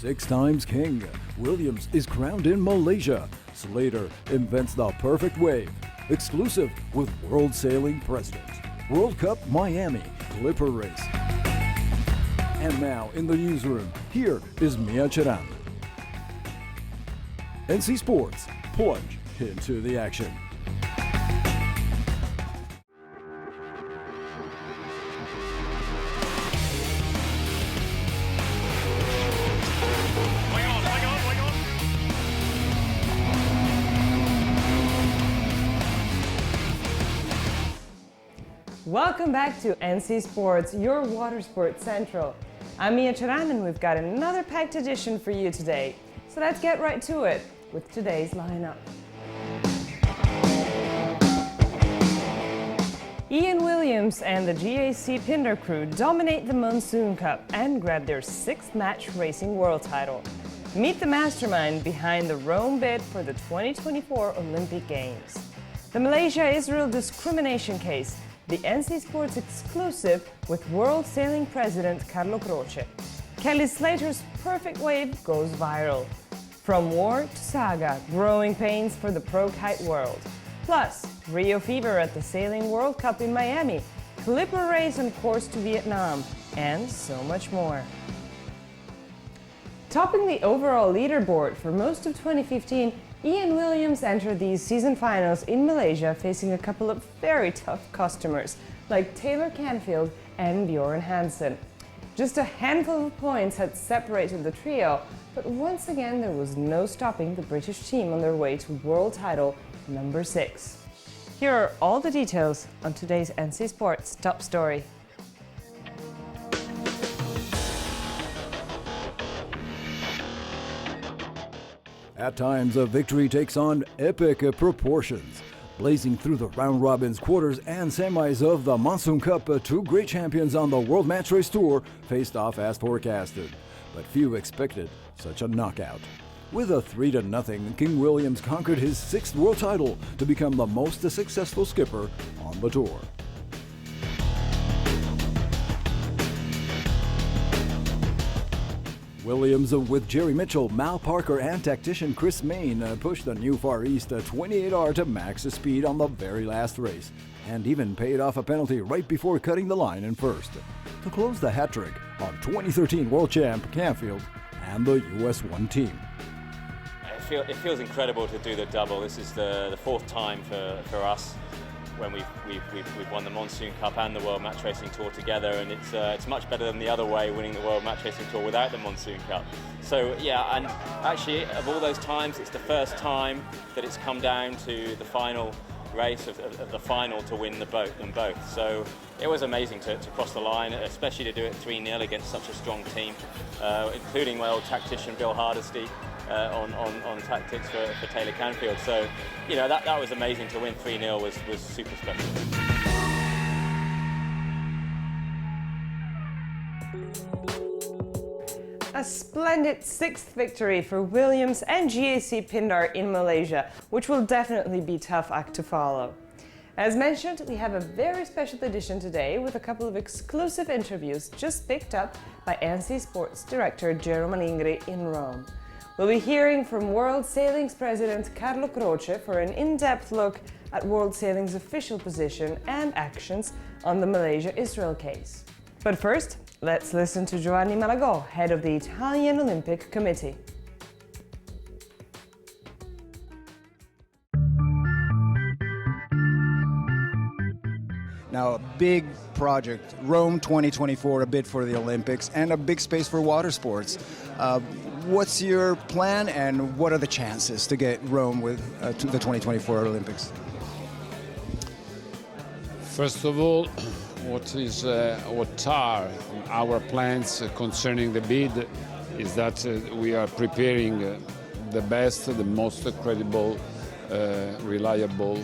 6 times king, Williams is crowned in Malaysia. Slater invents the perfect wave. Exclusive with World Sailing President. World Cup Miami Clipper Race. And now in the newsroom, here is Mia Charan. NC Sports, plunge into the action. Welcome back to NC Sports, your water sports central. I'm Mia Charan and we've got another packed edition for you today. So let's get right to it with today's lineup. Ian Williams and the GAC Pindar crew dominate the Monsoon Cup and grab their 6th match racing world title. Meet the mastermind behind the Rome bid for the 2024 Olympic Games. The Malaysia-Israel discrimination case, the NC Sports exclusive with World Sailing President Carlo Croce. Kelly Slater's perfect wave goes viral. From war to saga, growing pains for the Pro Kite world. Plus, Rio Fever at the Sailing World Cup in Miami, Clipper race on course to Vietnam, and so much more. Topping the overall leaderboard for most of 2015, Ian Williams entered these season finals in Malaysia facing a couple of very tough customers like Taylor Canfield and Bjorn Hansen. Just a handful of points had separated the trio, but once again there was no stopping the British team on their way to world title number 6. Here are all the details on today's NC Sports top story. At times, a victory takes on epic proportions. Blazing through the round robins, quarters, and semis of the Monsoon Cup, two great champions on the World Match Race Tour faced off as forecasted. But few expected such a knockout. With a 3-0, King Williams conquered his 6th world title to become the most successful skipper on the tour. Williams, with Jerry Mitchell, Mal Parker, and tactician Chris Main, pushed the new Far East 28R to max speed on the very last race, and even paid off a penalty right before cutting the line in first, to close the hat-trick on 2013 world champ Canfield and the US 1 team. It feels incredible to do the double. This is the 4th time for us when we've won the Monsoon Cup and the World Match Racing Tour together, and it's much better than the other way, winning the World Match Racing Tour without the Monsoon Cup. So yeah, and actually of all those times, it's the first time that it's come down to the final race of the final to win them both. So it was amazing to cross the line, especially to do it 3-0 against such a strong team, including my old tactician Bill Hardesty on tactics for Taylor Canfield. So, you know, that was amazing. To win 3-0 was super special. A splendid 6th victory for Williams and GAC Pindar in Malaysia, which will definitely be a tough act to follow. As mentioned, we have a very special edition today with a couple of exclusive interviews just picked up by NC Sports Director Jerome Alingri in Rome. We'll be hearing from World Sailing's President Carlo Croce for an in-depth look at World Sailing's official position and actions on the Malaysia-Israel case. But first, let's listen to Giovanni Malagò, head of the Italian Olympic Committee. Now, a big project, Rome 2024, a bid for the Olympics, and a big space for water sports. What's your plan, and what are the chances to get Rome with to the 2024 Olympics? First of all, what are our plans concerning the bid is that we are preparing the best, the most credible, reliable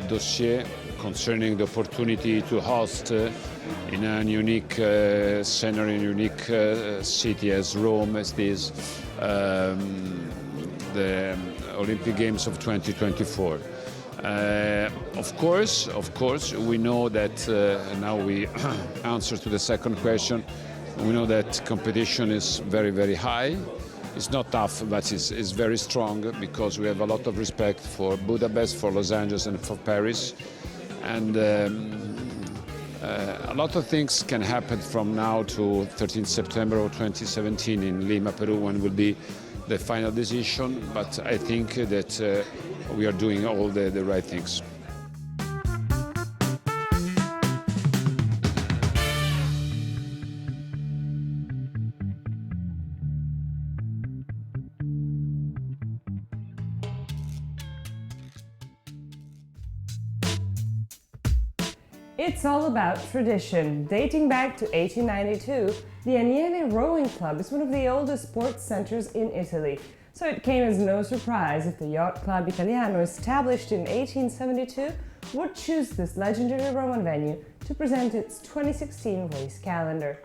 dossier concerning the opportunity to host in a unique scenario, unique city as Rome, as this, the Olympic Games of 2024. Of course, we know that now we answer to the second question. We know that competition is very, very high. It's not tough, but it's very strong because we have a lot of respect for Budapest, for Los Angeles, and for Paris. And a lot of things can happen from now to 13 September of 2017 in Lima, Peru, when will be the final decision. But I think that we are doing all the right things. It's all about tradition. Dating back to 1892, the Aniene Rowing Club is one of the oldest sports centers in Italy. So it came as no surprise if the Yacht Club Italiano, established in 1872, would choose this legendary Roman venue to present its 2016 race calendar.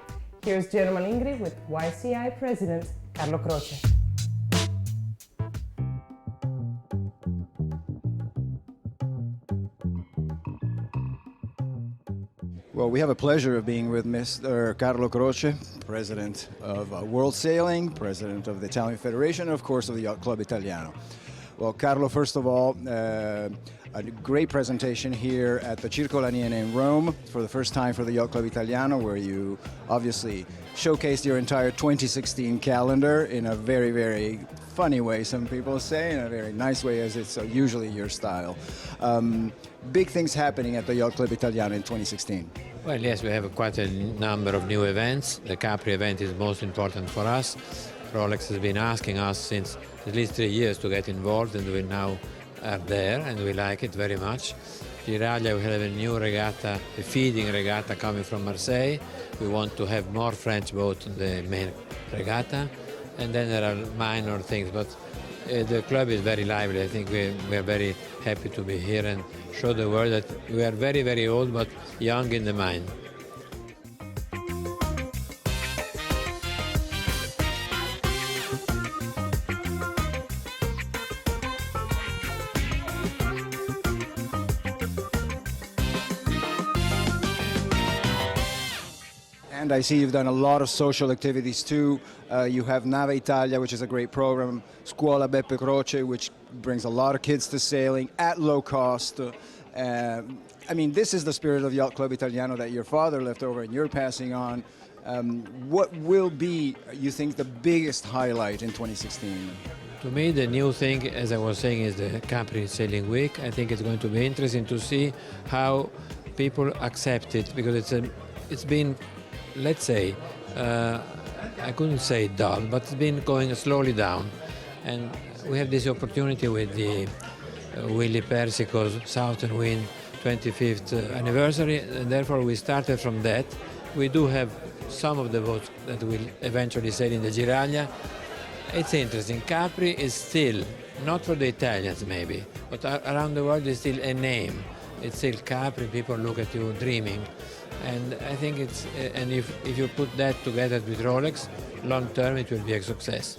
Here's German Ingrid with YCI President Carlo Croce. Well, we have a pleasure of being with Mr. Carlo Croce, President of World Sailing, President of the Italian Federation, and of course of the Yacht Club Italiano. Well, Carlo, first of all, a great presentation here at the Circo Aniene in Rome for the first time for the Yacht Club Italiano, where you obviously showcased your entire 2016 calendar in a very, very funny way, some people say, in a very nice way, as it's usually your style. Big things happening at the Yacht Club Italiano in 2016. Well, yes, we have quite a number of new events. The Capri event is most important for us. Rolex has been asking us since at least 3 years to get involved, and we now are there, and we like it very much. Iralia, we have a new regatta, a feeding regatta coming from Marseille. We want to have more French boats in the main regatta, and then there are minor things, but the club is very lively. I think we are very happy to be here and show the world that we are very, very old, but young in the mind. And I see you've done a lot of social activities too. You have Nave Italia, which is a great program, Scuola Beppe Croce, which brings a lot of kids to sailing at low cost. I mean, this is the spirit of Yacht Club Italiano that your father left over and you're passing on. What will be, you think, the biggest highlight in 2016? To me, the new thing, as I was saying, is the Capri Sailing Week. I think it's going to be interesting to see how people accept it, because it's been, let's say, I couldn't say dull, but it's been going slowly down. And we have this opportunity with the Willie Persico's Southern Wind 25th anniversary, and therefore we started from that. We do have some of the boats that will eventually sail in the Giraglia. It's interesting. Capri is still, not for the Italians maybe, but around the world is still a name. It's still Capri, people look at you dreaming. And I think it's, and if you put that together with Rolex, long term it will be a success.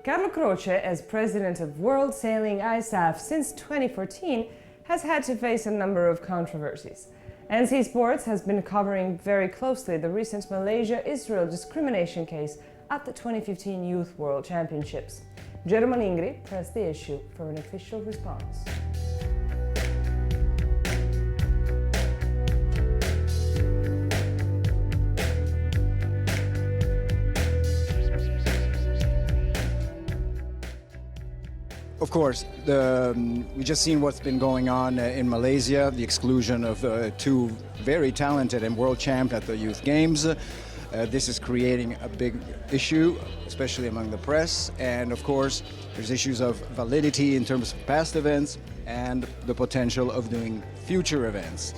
Carlo Croce, as president of World Sailing ISAF since 2014, has had to face a number of controversies. NC Sports has been covering very closely the recent Malaysia-Israel discrimination case at the 2015 Youth World Championships. German Ingrid pressed the issue for an official response. Of course, we just seen what's been going on in Malaysia, the exclusion of two very talented and world champ at the Youth Games. This is creating a big issue, especially among the press. And of course, there's issues of validity in terms of past events and the potential of doing future events.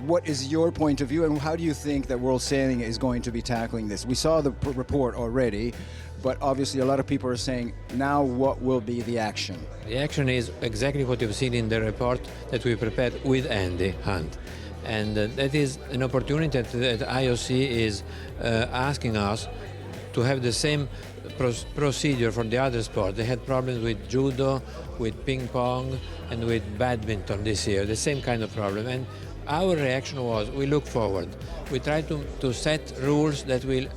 What is your point of view, and how do you think that World Sailing is going to be tackling this? We saw the report already, but obviously a lot of people are saying, now what will be the action? The action is exactly what you've seen in the report that we prepared with Andy Hunt. And that is an opportunity that IOC is asking us to have the same procedure for the other sport. They had problems with judo, with ping pong, and with badminton this year, the same kind of problem. And our reaction was, we look forward. We try to set rules that will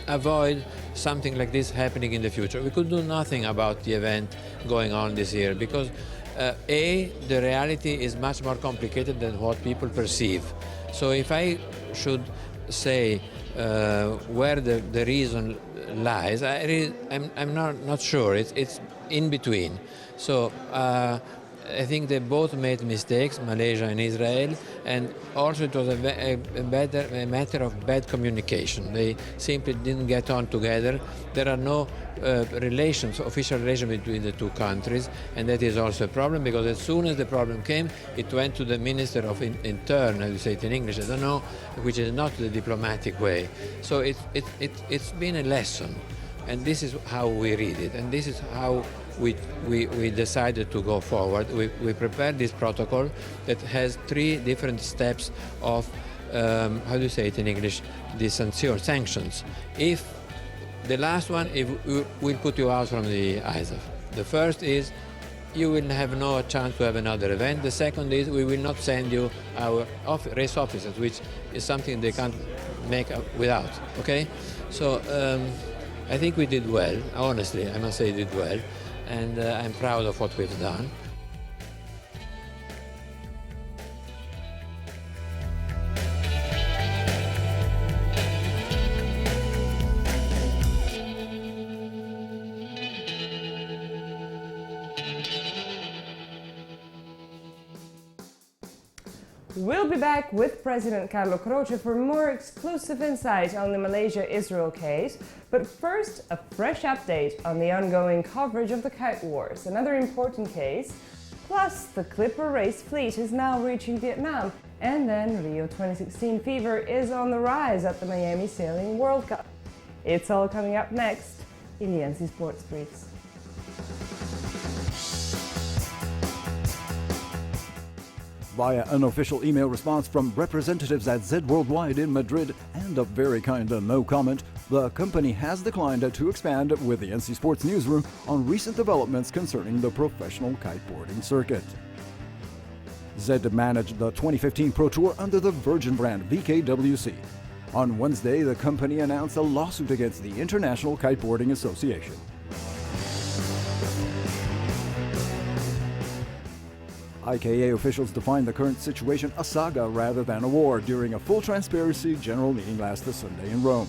avoid something like this happening in the future. We could do nothing about the event going on this year because the reality is much more complicated than what people perceive. So if I should say where the reason lies, I'm not sure. It's in between. So I think they both made mistakes, Malaysia and Israel, and also it was a matter of bad communication. They simply didn't get on together. There are no official relations between the two countries, and that is also a problem because as soon as the problem came, it went to the Minister of Interne, as you say it in English, I don't know, which is not the diplomatic way. So it's been a lesson, and this is how we read it, and this is how we decided to go forward. We prepared this protocol that has 3 different steps of, how do you say it in English, the sanctions. If the last one will put you out from the ISAF. The first is you will have no chance to have another event. The second is we will not send you our race officers, which is something they can't make without, okay? So I think we did well, honestly, I must say we did well. And I'm proud of what we've done. We'll be back with President Carlo Croce for more exclusive insight on the Malaysia-Israel case. But first, a fresh update on the ongoing coverage of the Kite Wars, another important case. Plus, the Clipper race fleet is now reaching Vietnam. And then Rio 2016 fever is on the rise at the Miami Sailing World Cup. It's all coming up next in the Sports Briefs. Via an official email response from representatives at Z Worldwide in Madrid and a very kind no comment, the company has declined to expand with the NC Sports newsroom on recent developments concerning the professional kiteboarding circuit. Z managed the 2015 Pro Tour under the Virgin brand VKWC. On Wednesday, the company announced a lawsuit against the International Kiteboarding Association. IKA officials defined the current situation a saga rather than a war during a full transparency general meeting last Sunday in Rome.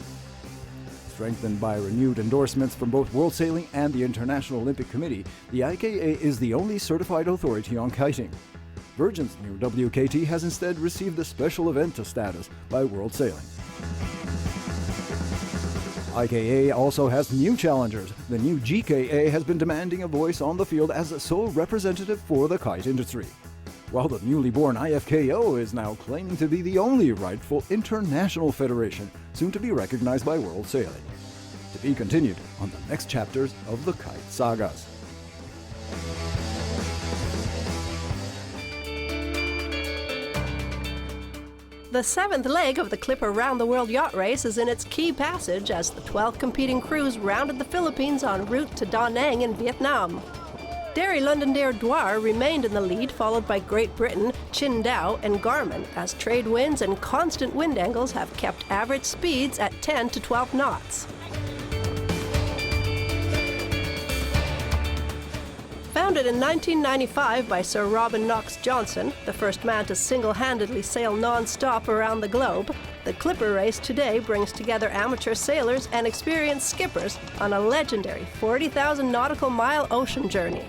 Strengthened by renewed endorsements from both World Sailing and the International Olympic Committee, the IKA is the only certified authority on kiting. Virgin's new WKT has instead received a special event status by World Sailing. IKA also has new challengers. The new GKA has been demanding a voice on the field as a sole representative for the kite industry, while the newly born IFKO is now claiming to be the only rightful international federation, soon to be recognized by World Sailing. To be continued on the next chapters of the Kite Sagas. The 7th leg of the Clipper Round the World Yacht Race is in its key passage as the 12th competing crews rounded the Philippines en route to Da Nang in Vietnam. Derry Londonderry Dwar remained in the lead, followed by Great Britain, Qingdao, and Garmin, as trade winds and constant wind angles have kept average speeds at 10 to 12 knots. Founded in 1995 by Sir Robin Knox Johnson, the first man to single-handedly sail non-stop around the globe, the Clipper race today brings together amateur sailors and experienced skippers on a legendary 40,000 nautical mile ocean journey.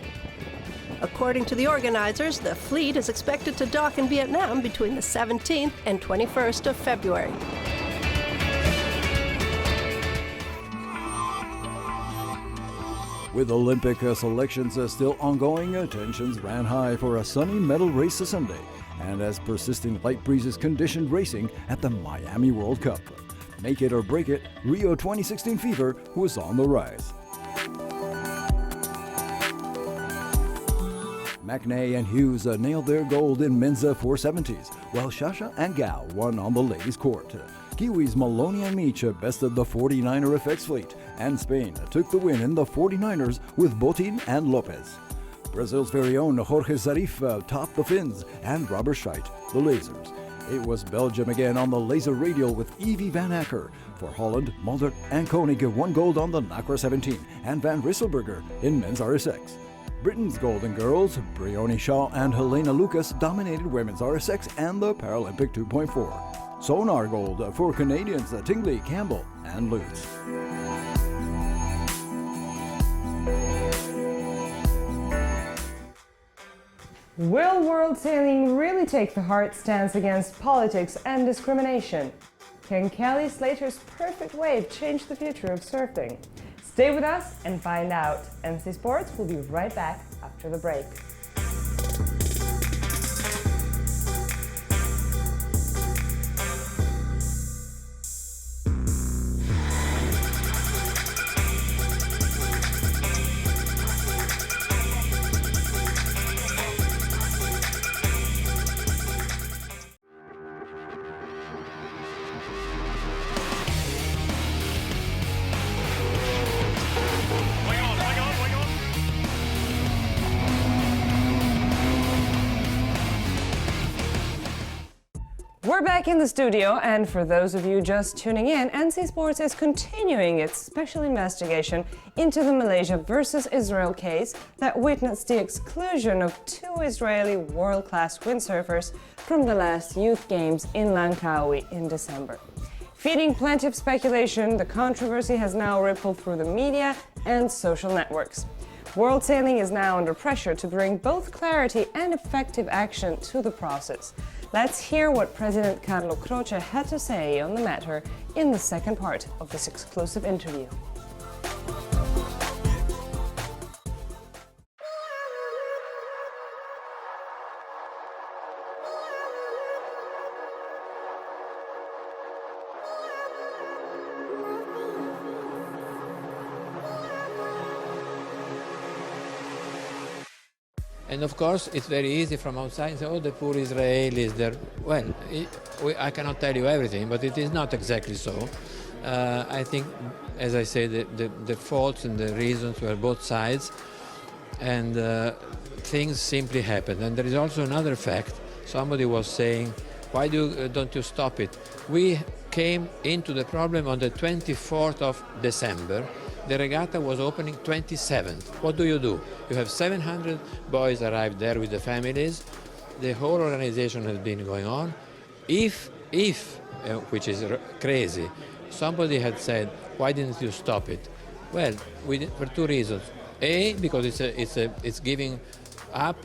According to the organizers, the fleet is expected to dock in Vietnam between the 17th and 21st of February. With Olympic selections still ongoing, tensions ran high for a sunny medal race Sunday, and as persisting light breezes conditioned racing at the Miami World Cup. Make it or break it, Rio 2016 fever was on the rise. McNay and Hughes nailed their gold in men's 470s, while Shasha and Gao won on the ladies' court. Kiwis Maloney and Meach bested the 49er FX fleet, and Spain took the win in the 49ers with Botin and Lopez. Brazil's very own Jorge Zarif topped the Finns, and Robert Scheidt the Lasers. It was Belgium again on the laser radial with Evie Van Acker. For Holland, Mulder and Koenig won gold on the Nacra 17 and Van Risselberger in men's RSX. Britain's Golden Girls, Brioni Shaw and Helena Lucas dominated women's RSX and the Paralympic 2.4. Sonar gold for Canadians Tingley, Campbell and Lutz. Will world sailing really take the hard stance against politics and discrimination? Can Kelly Slater's perfect wave change the future of surfing? Stay with us and find out. MC Sports will be right back after the break. We're back in the studio, and for those of you just tuning in, NC Sports is continuing its special investigation into the Malaysia versus Israel case that witnessed the exclusion of 2 Israeli world-class windsurfers from the last youth games in Langkawi in December. Feeding plenty of speculation, the controversy has now rippled through the media and social networks. World sailing is now under pressure to bring both clarity and effective action to the process. Let's hear what President Carlo Croce had to say on the matter in the second part of this exclusive interview. And of course, it's very easy from outside to say, oh, the poor Israelis, well, I cannot tell you everything, but it is not exactly so. I think, as I say, the faults and the reasons were both sides, and things simply happened. And there is also another fact. Somebody was saying, why don't you stop it? We came into the problem on the 24th of December. The regatta was opening 27th. What do? You have 700 boys arrived there with the families. The whole organization has been going on. If which is crazy, somebody had said, why didn't you stop it? Well, for 2 reasons. A, because it's giving up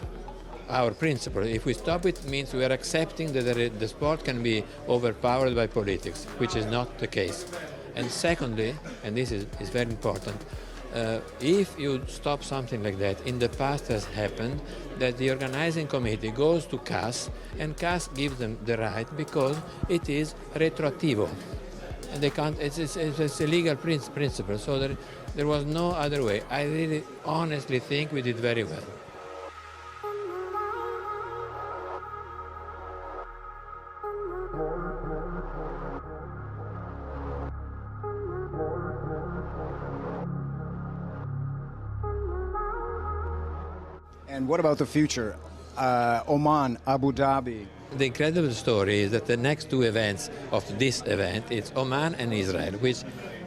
our principle. If we stop it, it means we are accepting that the sport can be overpowered by politics, which is not the case. And secondly, and this is very important, if you stop something like that, in the past has happened that the organizing committee goes to CAS, and CAS gives them the right because it is retroattivo. And they can't, it's a legal principle, so there was no other way. I really honestly think we did very well. And what about the future? Oman, Abu Dhabi. The incredible story is that the next 2 events of this event, it's Oman and Israel, which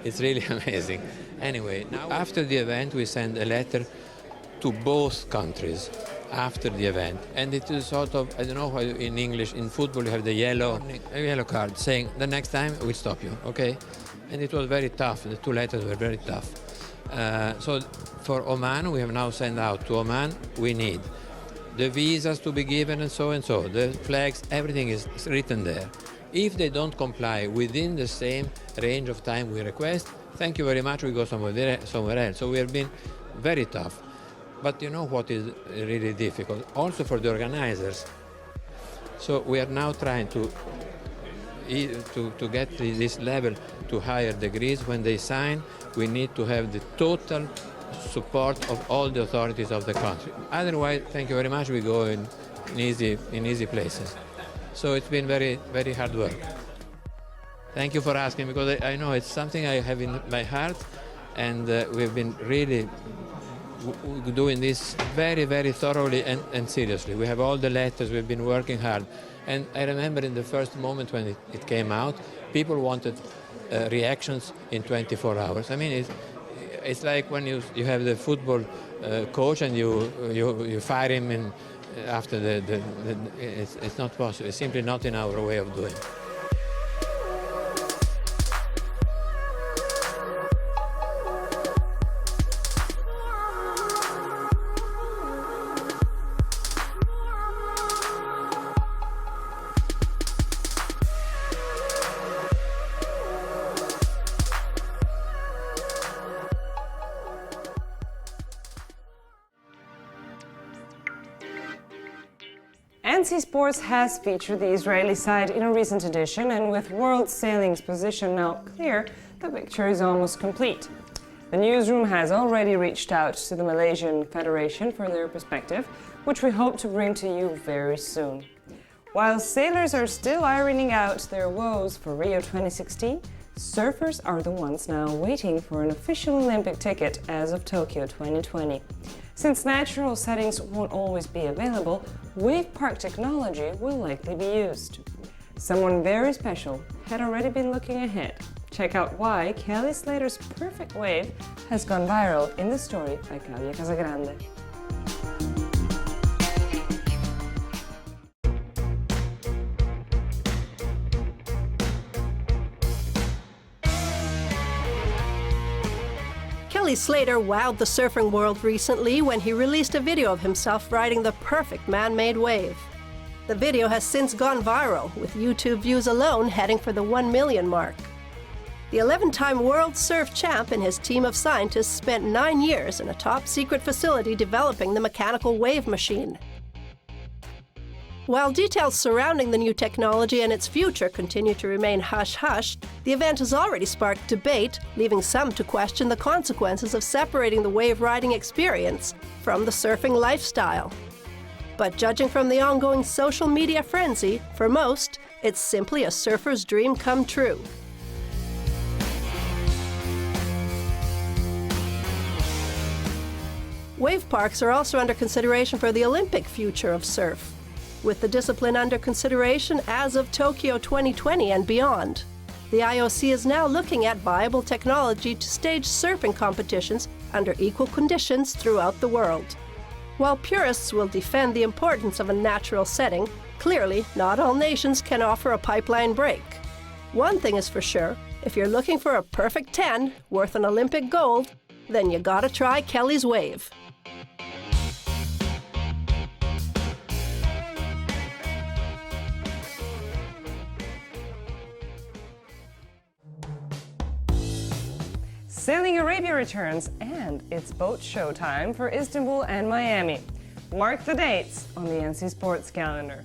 is really amazing. Anyway, now after the event, we send a letter to both countries after the event. And it is sort of, I don't know how in English, in football you have the yellow card saying, the next time we'll stop you, okay? And it was very tough. The 2 letters were very tough. So for Oman, we have now sent out to Oman, we need the visas to be given and so, the flags, everything is written there. If they don't comply within the same range of time we request, thank you very much, we go somewhere else. So we have been very tough. But you know what is really difficult? Also for the organizers. So we are now trying to get this level to higher degrees. When they sign, we need to have the total support of all the authorities of the country. Otherwise, thank you very much, we go in easy places. So it's been very, very hard work. Thank you for asking, because I know it's something I have in my heart, and we've been really doing this very, very thoroughly and seriously. We have all the letters, we've been working hard. And I remember in the first moment when it came out, people wanted reactions in 24 hours. I mean, it's like when you have the football coach and you fire him in, after it's not possible. It's simply not in our way of doing. NC Sports has featured the Israeli side in a recent edition, and with World Sailing's position now clear, the picture is almost complete. The newsroom has already reached out to the Malaysian Federation for their perspective, which we hope to bring to you very soon. While sailors are still ironing out their woes for Rio 2016, surfers are the ones now waiting for an official Olympic ticket as of Tokyo 2020. Since natural settings won't always be available, wave park technology will likely be used. Someone very special had already been looking ahead. Check out why Kelly Slater's perfect wave has gone viral in the story by Claudia Casagrande. Kelly Slater wowed the surfing world recently when he released a video of himself riding the perfect man-made wave. The video has since gone viral, with YouTube views alone heading for the 1 million mark. The 11-time world surf champ and his team of scientists spent 9 years in a top-secret facility developing the mechanical wave machine. While details surrounding the new technology and its future continue to remain hush-hush, the event has already sparked debate, leaving some to question the consequences of separating the wave riding experience from the surfing lifestyle. But judging from the ongoing social media frenzy, for most, it's simply a surfer's dream come true. Wave parks are also under consideration for the Olympic future of surf, with the discipline under consideration as of Tokyo 2020 and beyond. The IOC is now looking at viable technology to stage surfing competitions under equal conditions throughout the world. While purists will defend the importance of a natural setting, clearly not all nations can offer a pipeline break. One thing is for sure, if you're looking for a perfect 10 worth an Olympic gold, then you gotta try Kelly's wave. Sailing Arabia returns, and it's boat show time for Istanbul and Miami. Mark the dates on the NC Sports calendar.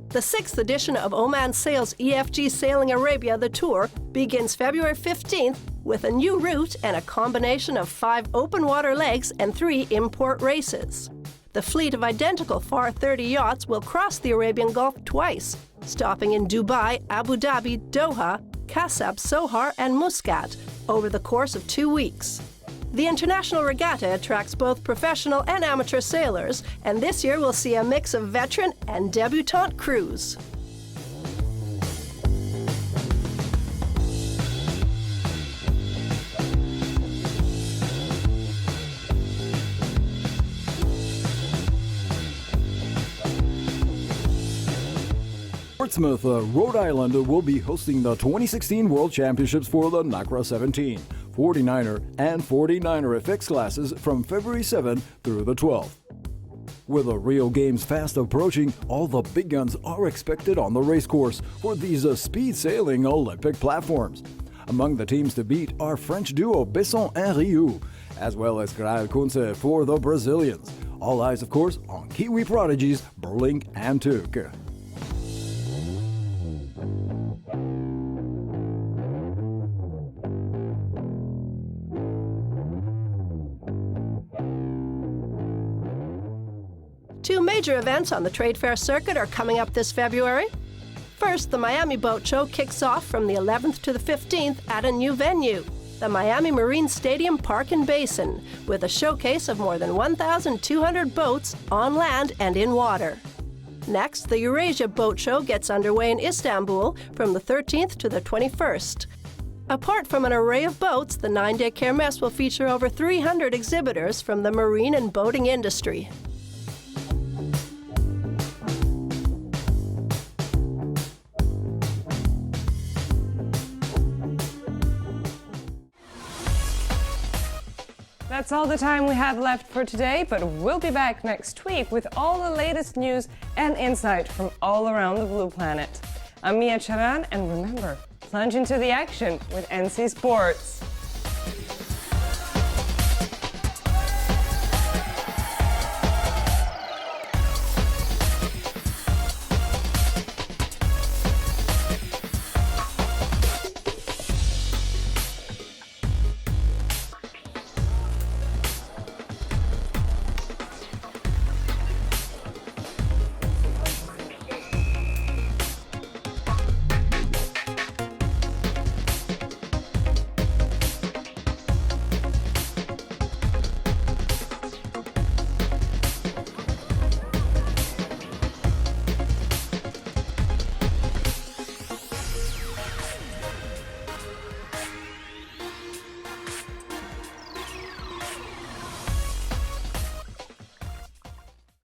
The 6th edition of Oman Sail's EFG Sailing Arabia The Tour begins February 15th with a new route and a combination of 5 open water legs and 3 import races. The fleet of identical FAR 30 yachts will cross the Arabian Gulf twice, stopping in Dubai, Abu Dhabi, Doha, Kasab, Sohar, and Muscat over the course of 2 weeks. The International Regatta attracts both professional and amateur sailors, and this year we'll see a mix of veteran and debutante crews. Portsmouth, Rhode Island will be hosting the 2016 World Championships for the NACRA 17, 49er, and 49er FX classes from February 7th through the 12th. With the Rio Games fast approaching, all the big guns are expected on the racecourse for these speed sailing Olympic platforms. Among the teams to beat are French duo Besson and Rioux, as well as Graal Kunze for the Brazilians. All eyes, of course, on Kiwi prodigies Burling and Tuke. Two major events on the trade fair circuit are coming up this February. First, the Miami Boat Show kicks off from the 11th to the 15th at a new venue, the Miami Marine Stadium Park and Basin, with a showcase of more than 1,200 boats on land and in water. Next, the Eurasia Boat Show gets underway in Istanbul from the 13th to the 21st. Apart from an array of boats, the 9-day Kermesse will feature over 300 exhibitors from the marine and boating industry. That's all the time we have left for today, but we'll be back next week with all the latest news and insight from all around the Blue Planet. I'm Mia Charan, and remember, plunge into the action with NC Sports.